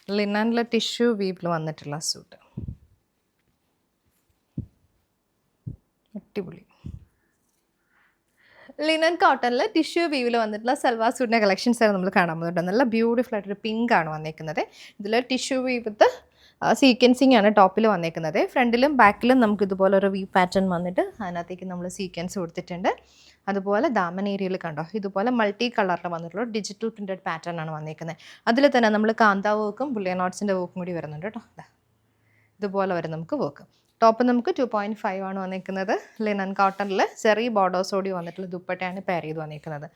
ലിനനിൽ tissue വീപ്പിൽ വന്നിട്ടുള്ള suit. അടിപൊളി. Linen കോട്ടണിൽ ടിഷ്യൂ വീവിൽ വന്നിട്ടുള്ള സൽവാർ സൂട്ടിൻ്റെ കളക്ഷൻസ് ആണ് നമ്മൾ കാണാൻ പോകുന്നുണ്ട്. നല്ല ബ്യൂട്ടിഫുൾ ആയിട്ടൊരു പിങ്ക് ആണ് വന്നേക്കുന്നത്. ഇതിൽ ടിഷ്യൂ വീവ് വിത്ത് സീക്വൻസിങ് ആണ് ടോപ്പിൽ വന്നേക്കുന്നത്. ഫ്രണ്ടിലും ബാക്കിലും നമുക്ക് ഇതുപോലെ ഒരു വി പാറ്റേൺ വന്നിട്ട് അതിനകത്തേക്ക് നമ്മൾ സീക്വൻസ് കൊടുത്തിട്ടുണ്ട്. അതുപോലെ ദാമൻ ഏരിയയിൽ കണ്ടോ ഇതുപോലെ മൾട്ടി കളറിൽ വന്നിട്ടുള്ള ഡിജിറ്റൽ പ്രിൻറ്റഡ് പാറ്റേൺ ആണ് വന്നേക്കുന്നത്. അതിൽ തന്നെ നമ്മൾ കാന്താ വർക്കും ബുള്ളിയൻ നോട്ട്സിൻ്റെ വർക്കും കൂടി വരുന്നുണ്ട് കേട്ടോ. ഇതുപോലെ വരും നമുക്ക് വർക്ക്. ടോപ്പ് നമുക്ക് 2.5 ആണ് വന്നിരിക്കുന്നത്. ലിനൻ കോട്ടണിൽ ചെറിയ ബോർഡേഴ്സോടി വന്നിട്ടുള്ള ദുപ്പട്ടയാണ് പെയർ ചെയ്ത് വന്നിരിക്കുന്നത്.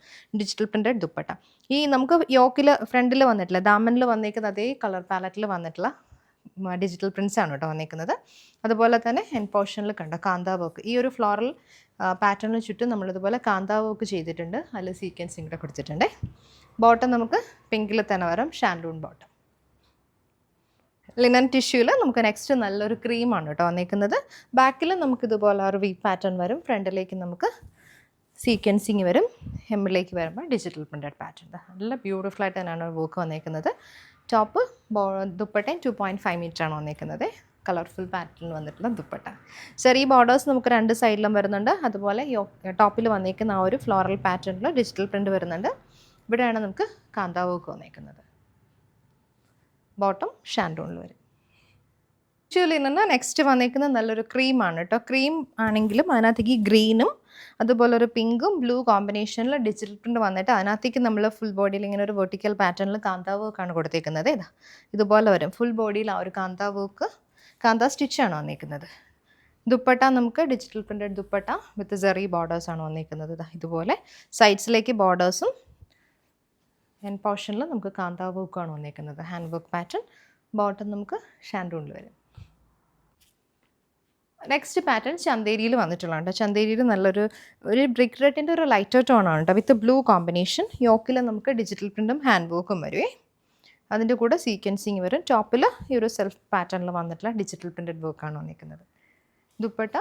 Digital printed dupatta. ഈ നമുക്ക് യോക്കിൽ ഫ്രണ്ടിൽ വന്നിട്ടില്ല, ദാമനിൽ വന്നിരിക്കുന്ന അതേ കളർ പാലറ്റിൽ വന്നിട്ടുള്ള ഡിജിറ്റൽ പ്രിൻറ്റ്സ് ആണ് കേട്ടോ വന്നിരിക്കുന്നത്. അതുപോലെ തന്നെ എൻഡ് പോർഷനിൽ കണ്ട കാന്താ വർക്ക്, ഈ ഒരു ഫ്ലോറൽ പാറ്റേണിന് ചുറ്റും നമ്മളിതുപോലെ കാന്താ വർക്ക് ചെയ്തിട്ടുണ്ട്. അതിൽ സീക്വൻസിങ് കൂടെ കൊടുത്തിട്ടുണ്ട്. ബോട്ടം നമുക്ക് പിങ്കിൽ തന്നെ വരും, ഷാൻഡൂൺ ബോട്ടം. ലിനൻ ടിഷ്യൂവിൽ നമുക്ക് നെക്സ്റ്റ് നല്ലൊരു ക്രീമാണ് കേട്ടോ വന്നിരിക്കുന്നത്. ബാക്കിൽ നമുക്കിതുപോലെ ഒരു വി പാറ്റേൺ വരും, ഫ്രണ്ടിലേക്ക് നമുക്ക് സീക്വൻസിങ് വരും, ഹെമ്മിലേക്ക് വരുമ്പോൾ ഡിജിറ്റൽ പ്രിൻറ്റഡ് പാറ്റേൺ. നല്ല ബ്യൂട്ടിഫുൾ ആയിട്ട് തന്നെയാണ് വർക്ക് വന്നിരിക്കുന്നത്. ടോപ്പ് ദുപ്പട്ടയും 2.5 മീറ്റർ ആണ് വന്നിരിക്കുന്നത്. കളർഫുൾ പാറ്റേൺ വന്നിട്ടുള്ള ദുപ്പട്ട. ചെറിയ ബോർഡേഴ്സ് നമുക്ക് രണ്ട് സൈഡിലും വരുന്നുണ്ട്. അതുപോലെ ടോപ്പിൽ വന്നിരിക്കുന്ന ആ ഒരു ഫ്ലോറൽ പാറ്റേണിൽ ഡിജിറ്റൽ പ്രിൻറ്റ് വരുന്നുണ്ട്. ഇവിടെയാണ് നമുക്ക് കാന്താ വർക്ക് വന്നിരിക്കുന്നത്. ബോട്ടം ഷാൻഡൂണിൽ വരും. ആക്ച്വലി നിന്ന് നെക്സ്റ്റ് വന്നിരിക്കുന്നത് നല്ലൊരു ക്രീമാണ് കേട്ടോ. ക്രീം ആണെങ്കിലും അതിനകത്തേക്ക് ഗ്രീനും അതുപോലെ ഒരു പിങ്കും ബ്ലൂ കോമ്പിനേഷനിൽ ഡിജിറ്റൽ പ്രിൻറ്റ് വന്നിട്ട് അതിനകത്തേക്ക് നമ്മൾ ഫുൾ ബോഡിയിൽ ഇങ്ങനെ ഒരു വെർട്ടിക്കൽ പാറ്റേണിൽ കാന്താ വർക്കാണ് കൊടുത്തേക്കുന്നത്. ഇതുപോലെ വരും ഫുൾ ബോഡിയിൽ ആ ഒരു കാന്താ വർക്ക്, കാന്താ സ്റ്റിച്ചാണ് വന്നിരിക്കുന്നത്. ദുപ്പട്ട നമുക്ക് ഡിജിറ്റൽ പ്രിൻറ്റഡ് ദുപ്പട്ട വിത്ത് സെറി ബോർഡേഴ്സാണ് വന്നിരിക്കുന്നത്. ഇതുപോലെ സൈഡ്സിലേക്ക് ബോർഡേഴ്സും എൻഡ് പോർഷനിൽ നമുക്ക് കാന്താ വർക്കാണ് വന്നിരിക്കുന്നത്. Hand work pattern. ബോട്ടം നമുക്ക് ഷാൻഡൂണിൽ വരും. നെക്സ്റ്റ് പാറ്റേൺ ചന്തേരിയിൽ വന്നിട്ടുള്ളതാണ്. ചന്തേരിയിൽ നല്ലൊരു ബ്രിക്ക് റെഡിൻ്റെ ഒരു ലൈറ്റർ ടോണാണ് കേട്ടോ, വിത്ത് ബ്ലൂ കോമ്പിനേഷൻ. യോക്കിൽ നമുക്ക് ഡിജിറ്റൽ പ്രിൻറ്റും ഹാൻഡ് വർക്കും വരുവേ. അതിൻ്റെ കൂടെ സീക്വൻസിങ് വരും. ടോപ്പിൽ ഈ ഒരു സെൽഫ് പാറ്റേണിൽ വന്നിട്ടുള്ള ഡിജിറ്റൽ പ്രിൻറ്റഡ് വർക്കാണ് വന്നിരിക്കുന്നത്. ദുപ്പട്ട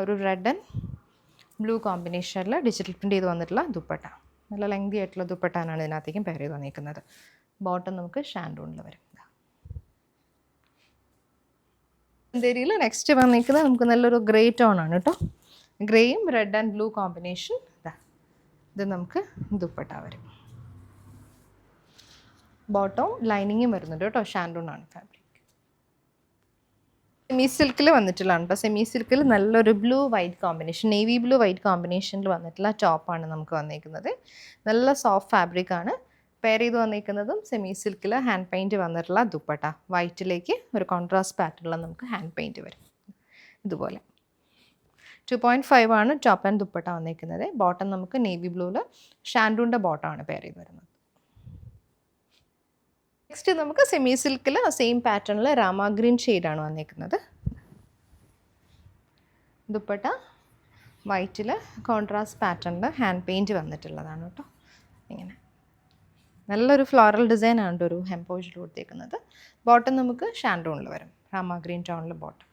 ഒരു റെഡ് ആൻഡ് ബ്ലൂ കോമ്പിനേഷനിൽ ഡിജിറ്റൽ പ്രിൻറ്റ് ചെയ്ത് വന്നിട്ടുള്ള ദുപ്പട്ട. നല്ല ലെങ്തി ആയിട്ടുള്ള ദുപ്പട്ടാനാണ് ഇതിനകത്തേക്കും പെയർ ചെയ്ത് വന്നിരിക്കുന്നത്. ബോട്ടം നമുക്ക് ഷാൻഡൂണിൽ വരും. ചന്തേരിയിൽ നെക്സ്റ്റ് വന്നിരിക്കുന്നത് നമുക്ക് നല്ലൊരു ഗ്രേ ടോൺ ആണ് കേട്ടോ. ഗ്രേയും റെഡ് ആൻഡ് ബ്ലൂ കോമ്പിനേഷൻ. ഇത് നമുക്ക് ദുപ്പട്ട വരും. ബോട്ടവും ലൈനിങ്ങും വരുന്നുണ്ട് കേട്ടോ. ഷാൻഡൂൺ ആണ് ഫാബ്രിക്. സെമി സിൽക്കിൽ വന്നിട്ടുള്ളതാണ് കേട്ടോ. സെമി സിൽക്കിൽ നല്ലൊരു blue white combination, navy blue white കോമ്പിനേഷനിൽ വന്നിട്ടുള്ള ടോപ്പാണ് നമുക്ക് വന്നിരിക്കുന്നത്. നല്ല സോഫ്റ്റ് ഫാബ്രിക് ആണ്. പെയർ ചെയ്ത് വന്നിരിക്കുന്നതും സെമി സിൽക്കിൽ ഹാൻഡ് പെയിൻറ്റ് വന്നിട്ടുള്ള ദുപ്പട്ട. വൈറ്റിലേക്ക് ഒരു കോൺട്രാസ്റ്റ് പാറ്റേണിൽ നമുക്ക് ഹാൻഡ് പെയിൻറ്റ് വരും. ഇതുപോലെ 2.5 ആണ് ടോപ്പ് ആൻഡ് ദുപ്പട്ട വന്നിരിക്കുന്നത്. ബോട്ടം നമുക്ക് നേവി ബ്ലൂവിൽ ഷാൻഡൂണിൻ്റെ ബോട്ടമാണ് പെയർ ചെയ്ത് വരുന്നത്. നെക്സ്റ്റ് നമുക്ക് സെമി സിൽക്കിൽ സെയിം പാറ്റേണിൽ രാമ ഗ്രീൻ ഷെയ്ഡാണ് വന്നിരിക്കുന്നത്. ദുപ്പട്ട വൈറ്റിൽ കോൺട്രാസ്റ്റ് പാറ്റേണിൽ ഹാൻഡ് പെയിൻറ്റ് വന്നിട്ടുള്ളതാണ് കേട്ടോ. ഇങ്ങനെ നല്ലൊരു ഫ്ലോറൽ ഡിസൈനാണ് ഒരു ഹെംപോയിൽ കൊടുത്തേക്കുന്നത്. ബോട്ടം നമുക്ക് ഷാൻഡൂണിൽ വരും, രാമ ഗ്രീൻ ടോണിൽ ബോട്ടം.